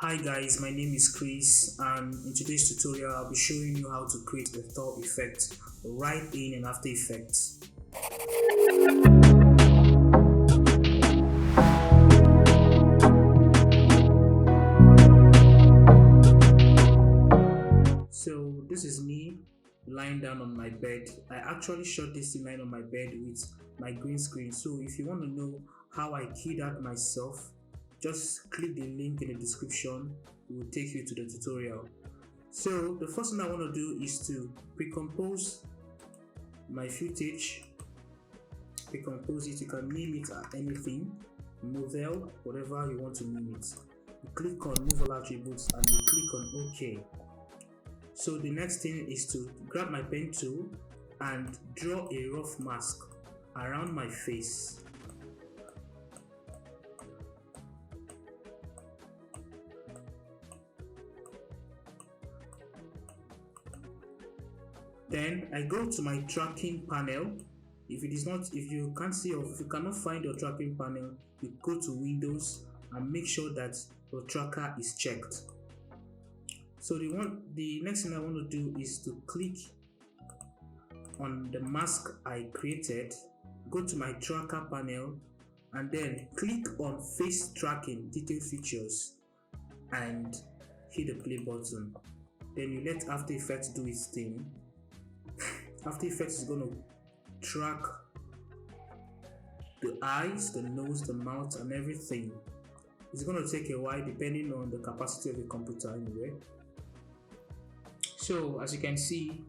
Hi guys, my name is Chris and in today's tutorial I'll be showing you how to create the Thor effect right in After Effects. So this is me lying down on my bed. I actually shot this in lying on my bed with my green screen. So if you want to know how I keyed out myself, just click the link in the description. It will take you to the tutorial. So the first thing I want to do is to pre-compose my footage. Pre-compose it, you can name it anything, model, whatever you want to name it. You click on move all attributes and you click on OK. So the next thing is to grab my pen tool and draw a rough mask around my face. Then I go to my tracking panel. If you can't see or if you cannot find your tracking panel, you go to Windows and make sure that your tracker is checked. So the next thing I want to do is to click on the mask I created, go to my tracker panel and then click on face tracking detail features and hit the play button. Then you let After Effects do its thing. After Effects is going to track the eyes, the nose, the mouth and everything. It's going to take a while depending on the capacity of the computer anyway. So as you can see,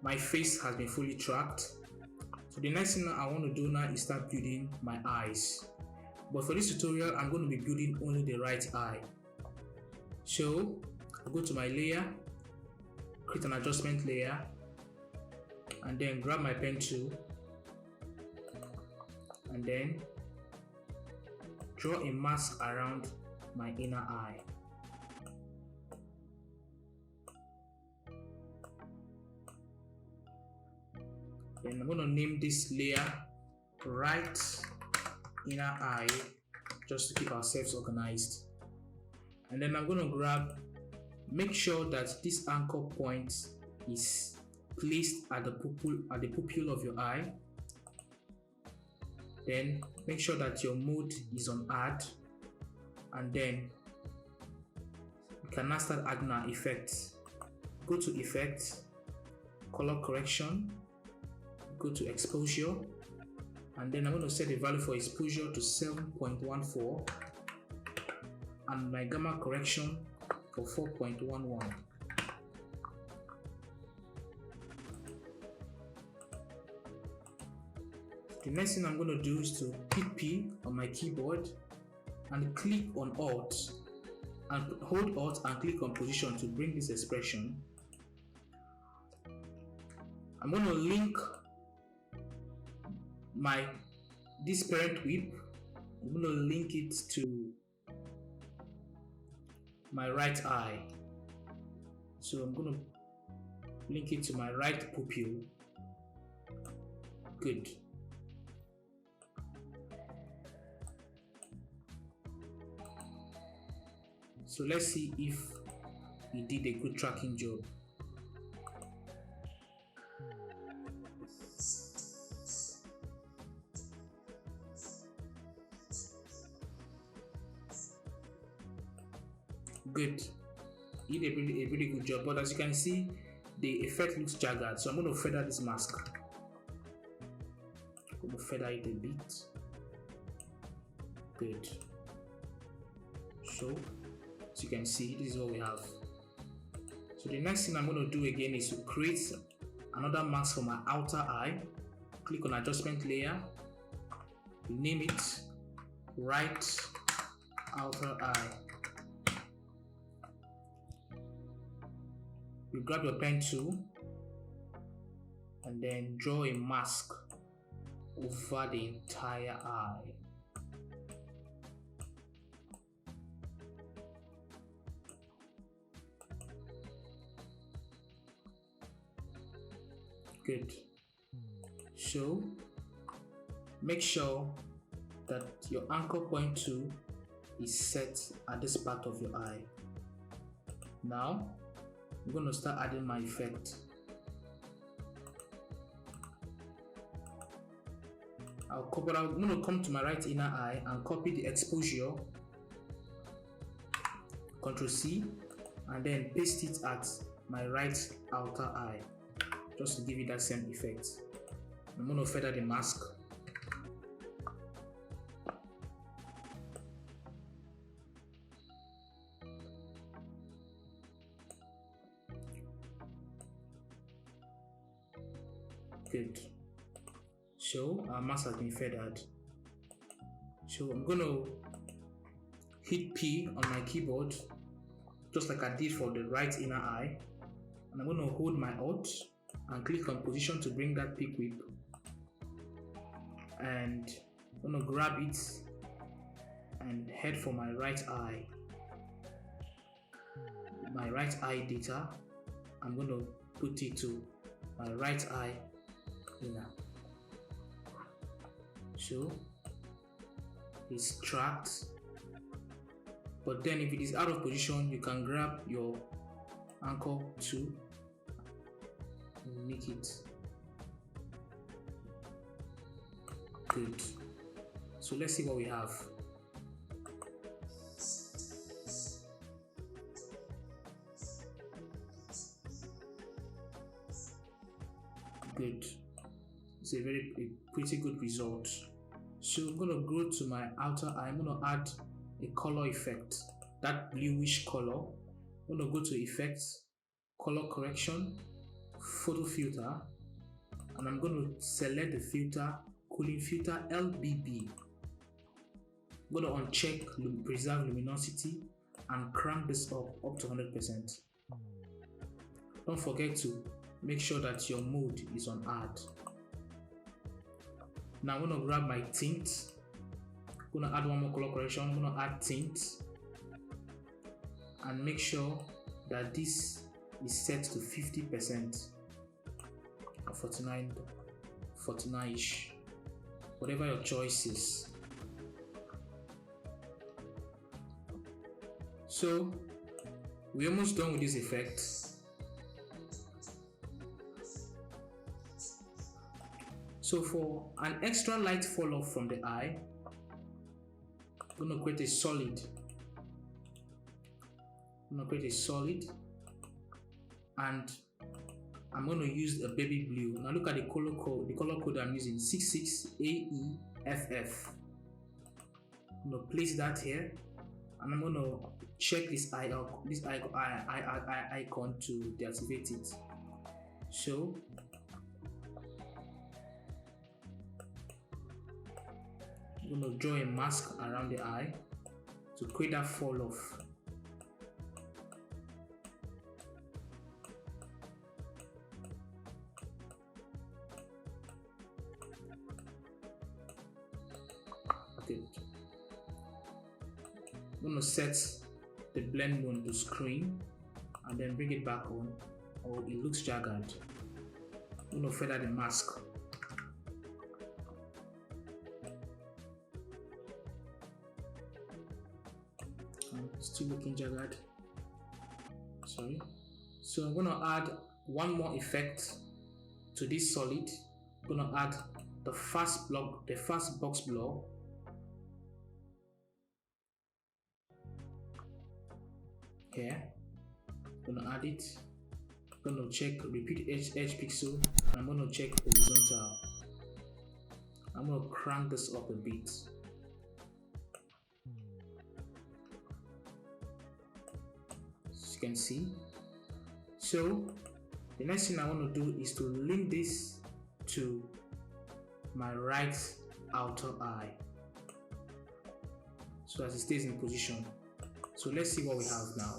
my face has been fully tracked. So the next thing I want to do now is start building my eyes. But for this tutorial, I'm going to be building only the right eye. So I go to my layer, create an adjustment layer, and then grab my pen tool and then draw a mask around my inner eye. Then I'm going to name this layer right inner eye just to keep ourselves organized. And then I'm going to make sure that this anchor point is placed at the pupil of your eye. Then make sure that your mode is on add, and then you can now start adding our effects. Go to effects, color correction, go to exposure, and then I'm going to set the value for exposure to 7.14 and my gamma correction for 4.11. The next thing I'm going to do is to hit P on my keyboard and click on Alt and hold Alt and click on position to bring this expression. I'm going to link this parent whip. I'm going to link it to my right eye. So I'm going to link it to my right pupil. Good. So let's see if he did a good tracking job. Good. He did a pretty good job, but as you can see, the effect looks jagged. So I'm going to feather this mask. I'm going to feather it a bit. Good. So as you can see, this is what we have. So the next thing I'm going to do again is to create another mask for my outer eye. Click on adjustment layer, name it right outer eye. You grab your pen tool and then draw a mask over the entire eye. Good. So make sure that your anchor point tool is set at this part of your eye. Now I'm going to start adding my effect. I'm going to come to my right inner eye and copy the exposure, Ctrl C, and then paste it at my right outer eye, just to give it that same effect. I'm going to feather the mask. Good. So our mask has been feathered. So I'm going to hit P on my keyboard, just like I did for the right inner eye, and I'm going to hold my Alt and click on position to bring that pick whip, and I'm going to grab it and head for my right eye. My right eye data, I'm going to put it to my right eye inner. So it's tracked, but then if it is out of position, you can grab your anchor tool and make it good. So let's see what we have. Good. It's a pretty good result. So I'm going to go to my outer eye. I'm going to add a color effect, that bluish color. I'm going to go to Effects, Color Correction, Photo Filter, and I'm going to select the filter, Cooling Filter LBB. I'm going to uncheck Preserve Luminosity and crank this up to 100%. Don't forget to make sure that your mode is on Add. Now I'm going to grab my tint. I'm going to add one more color correction. I'm going to add tint and make sure that this is set to 50% or 49-ish, whatever your choice is. So we're almost done with this effect. So for an extra light fall off from the eye, I'm going to create a solid. And I'm going to use a baby blue. Now look at the color code. The color code I'm using, 66AEFF. I'm going to place that here, and I'm going to check this icon to deactivate it. So I'm going to draw a mask around the eye to create that fall off. Good. I'm going to set the blend mode to screen and then bring it back on. Oh, it looks jagged. I'm going to feather the mask. Still looking jagged. Sorry. So I'm going to add one more effect to this solid. I'm going to add the fast box blur. Here. I'm going to add it. I'm going to check repeat edge pixel. And I'm going to check horizontal. I'm going to crank this up a bit. You can see. So the next thing I want to do is to link this to my right outer eye so that it stays in position. So let's see what we have now.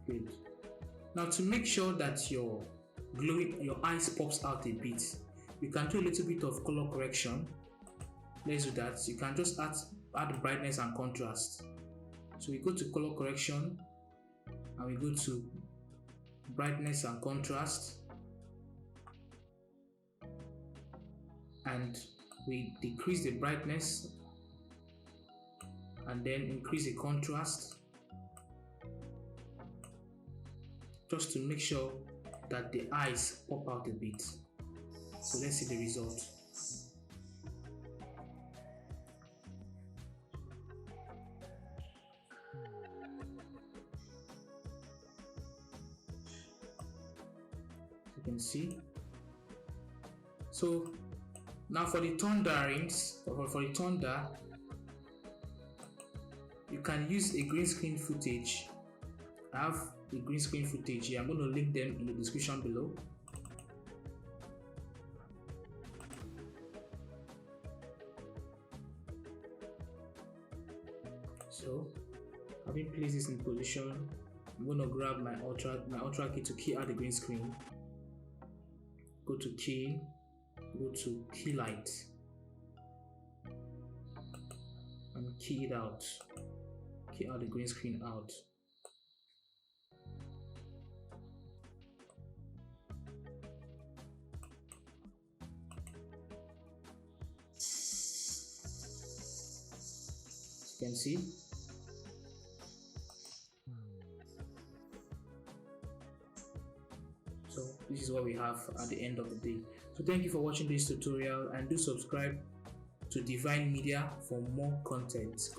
Good. Now to make sure that your eyes pops out a bit, you can do a little bit of color correction. Let's do that. You can just add brightness and contrast. So we go to color correction and we go to brightness and contrast. and we decrease the brightness and then increase the contrast just to make sure that the eyes pop out a bit. So let's see the result. You can see. So now for the thunderings, or for the thunder, you can use a green screen footage. I have the green screen footage here. I'm going to link them in the description below. So having placed this in position, I'm going to grab my ultra key to key out the green screen. Go to key, go to key light, and key it out. Key out the green screen out. As you can see. So this is what we have at the end of the day. So thank you for watching this tutorial, and do subscribe to Divine Media for more content.